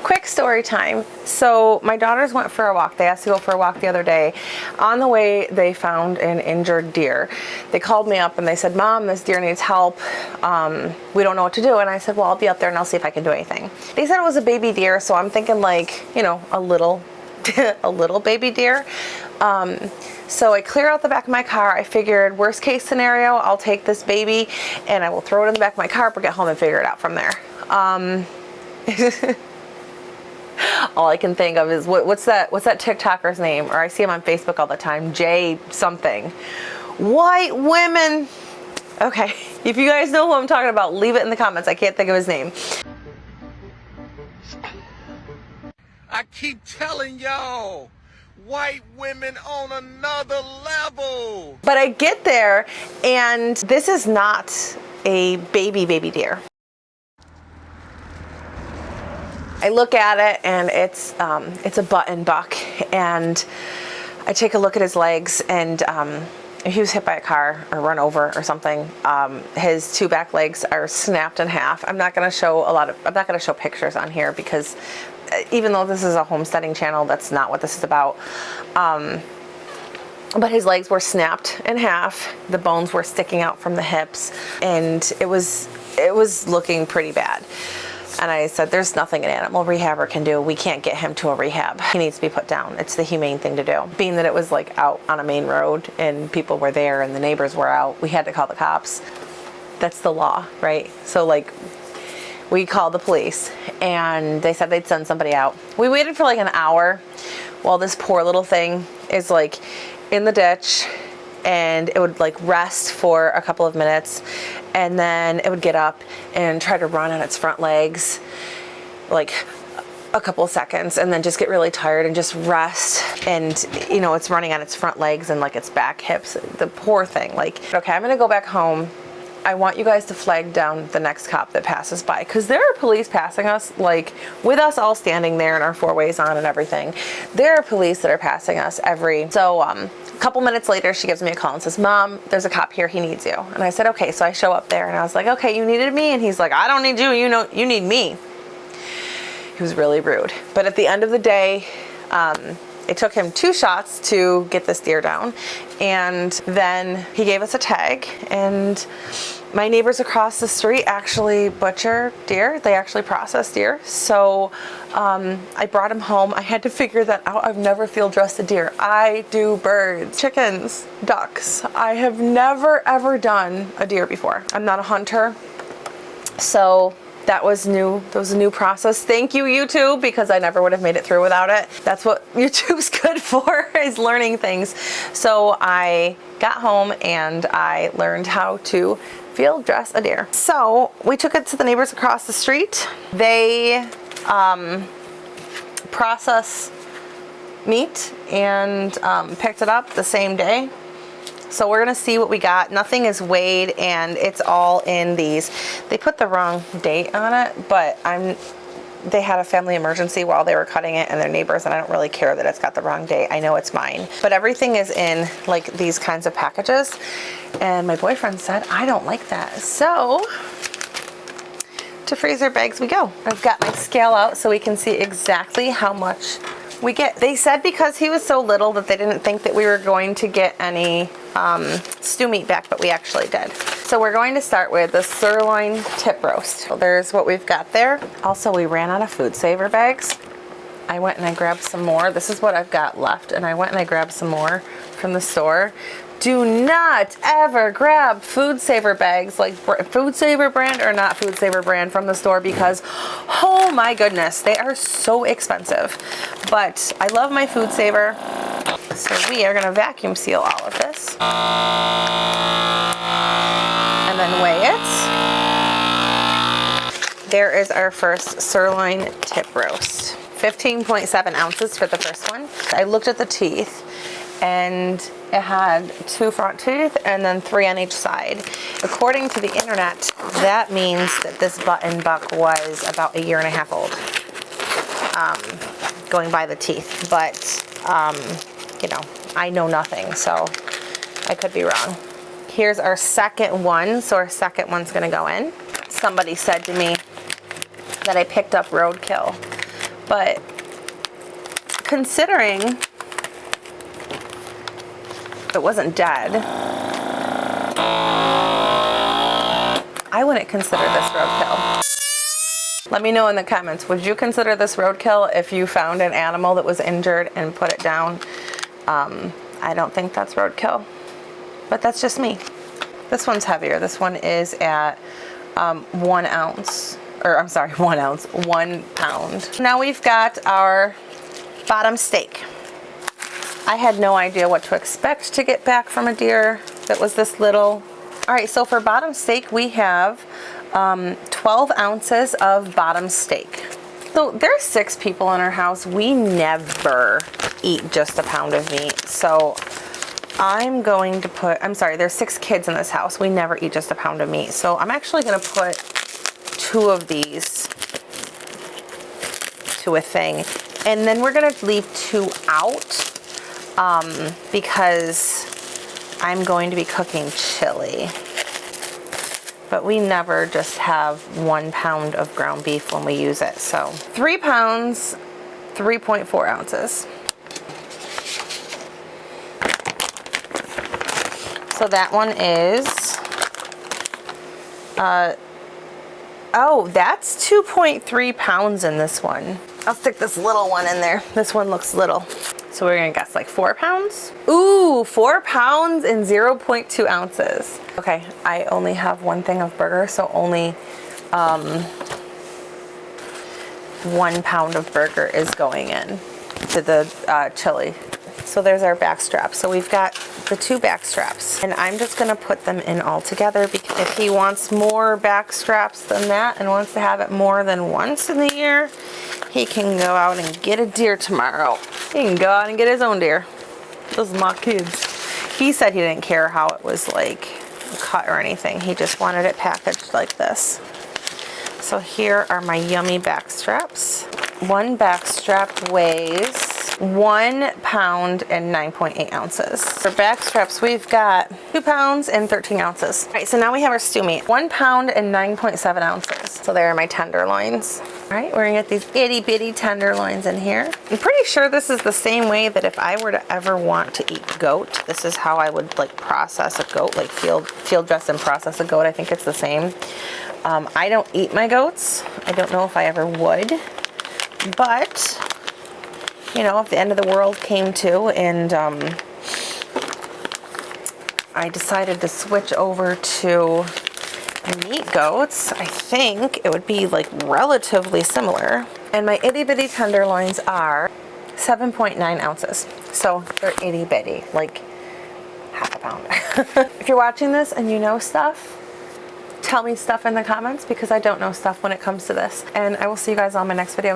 Quick story time. So my daughters went for a walk. They asked to go for a walk the other day. On the way, they found an injured deer. They called me up and they said, Mom, this deer needs help. We don't know what to do. And I said, well, I'll be up there and I'll see if I can do anything. They said it was a baby deer, so I'm thinking like, you know, a little baby deer. So I clear out the back of my car. I figured worst case scenario, I'll take this baby and I will throw it in the back of my car, but get home and figure it out from there. All I can think of is what's that TikToker's name? Or I see him on Facebook all the time, Jay something. White women. Okay, if you guys know who I'm talking about, leave it in the comments. I can't think of his name. I keep telling y'all, white women on another level. But I get there and this is not a baby deer. I look at it and it's a button buck, and I take a look at his legs, and he was hit by a car or run over or something. His two back legs are snapped in half. I'm not going to show pictures on here because even though this is a homesteading channel, that's not what this is about. But his legs were snapped in half. The bones were sticking out from the hips, and it was looking pretty bad. And I said, there's nothing an animal rehabber can do. We can't get him to a rehab. He needs to be put down. It's the humane thing to do. Being that it was like out on a main road and people were there and the neighbors were out, we had to call the cops. That's the law, right? So like, we called the police and they said they'd send somebody out. We waited for like an hour while this poor little thing is like in the ditch, and it would like rest for a couple of minutes, and then it would get up and try to run on its front legs like a couple of seconds, and then just get really tired and just rest. And you know, it's running on its front legs and like its back hips. The poor thing. Like, okay, I'm gonna go back home. I want you guys to flag down the next cop that passes by, because there are police passing us, like with us all standing there and our four ways on and everything. There are police that are passing us so a couple minutes later, she gives me a call and says, Mom, there's a cop here, he needs you. And I said, okay. So I show up there and I was like, okay, you needed me? And he's like, I don't need you, you know, you need me. He was really rude. But at the end of the day, it took him 2 shots to get this deer down, and then he gave us a tag. And my neighbors across the street actually butcher deer. They actually process deer. So I brought him home. I had to figure that out. I've never field dressed a deer. I do birds, chickens, ducks. I have never ever done a deer before. I'm not a hunter, so that was new. That was a new process. Thank you, YouTube, because I never would have made it through without it. That's what YouTube's good for, is learning things. So I got home and I learned how to field dress a deer. So we took it to the neighbors across the street. They process meat and picked it up the same day. So we're gonna see what we got. Nothing is weighed and it's all in these. They put the wrong date on it, but they had a family emergency while they were cutting it, and their neighbors, and I don't really care that it's got the wrong date. I know it's mine. But everything is in like these kinds of packages. And my boyfriend said, I don't like that. So to freezer bags we go. I've got my scale out so we can see exactly how much we get. They said because he was so little that they didn't think that we were going to get any stew meat back, but we actually did. So we're going to start with the sirloin tip roast. So there's what we've got there. Also, we ran out of Food Saver bags. I went and I grabbed some more. This is what I've got left, and I went and I grabbed some more from the store. Do not ever grab Food Saver bags, like Food Saver brand or not Food Saver brand, from the store, because oh my goodness, they are so expensive. But I love my Food Saver. So we are gonna vacuum seal all of this and then weigh it. There is our first sirloin tip roast. 15.7 ounces for the first one. I looked at the teeth, and it had 2 front teeth and then 3 on each side. According to the internet, that means that this button buck was about 1.5 years old, going by the teeth. But, you know, I know nothing, so I could be wrong. Here's our second one, so our second one's gonna go in. Somebody said to me that I picked up roadkill But considering it wasn't dead, I wouldn't consider this roadkill. Let me know in the comments, would you consider this roadkill if you found an animal that was injured and put it down? I don't think that's roadkill, but that's just me. This one's heavier. This one is at 1 ounce, or I'm sorry, 1 ounce, 1 pound. Now we've got our bottom steak. I had no idea what to expect to get back from a deer that was this little. All right, so for bottom steak, we have 12 ounces of bottom steak. So there's 6 people in our house. We never eat just a pound of meat. So I'm going to put, I'm sorry, there's 6 kids in this house. We never eat just a pound of meat. So I'm actually going to put 2 of these to a thing. And then we're going to leave 2 out because I'm going to be cooking chili. But we never just have 1 pound of ground beef when we use it. So 3 pounds, 3.4 ounces. So that one is, oh, that's 2.3 pounds in this one. I'll stick this little one in there. This one looks little. So we're gonna guess like 4 pounds? Ooh, 4 pounds and 0.2 ounces. Okay, I only have 1 thing of burger, so only 1 pound of burger is going in to the chili. So there's our back straps. So we've got the 2 back straps, and I'm just gonna put them in all together because if he wants more back straps than that and wants to have it more than once in the year, he can go out and get a deer tomorrow. He can go out and get his own deer. Those are my kids. He said he didn't care how it was like cut or anything. He just wanted it packaged like this. So here are my yummy back straps. 1 back strap weighs 1 pound and 9.8 ounces. For back straps, we've got 2 pounds and 13 ounces. All right, so now we have our stew meat. 1 pound and 9.7 ounces. So there are my tenderloins. All right, we're gonna get these itty bitty tenderloins in here. I'm pretty sure this is the same way that if I were to ever want to eat goat, this is how I would like process a goat, like field dress and process a goat. I think it's the same. I don't eat my goats. I don't know if I ever would, but you know, if the end of the world came to and I decided to switch over to meat goats, I think it would be like relatively similar. And my itty bitty tenderloins are 7.9 ounces. So they're itty bitty, like half a pound. If you're watching this and you know stuff, tell me stuff in the comments because I don't know stuff when it comes to this. And I will see you guys on my next video.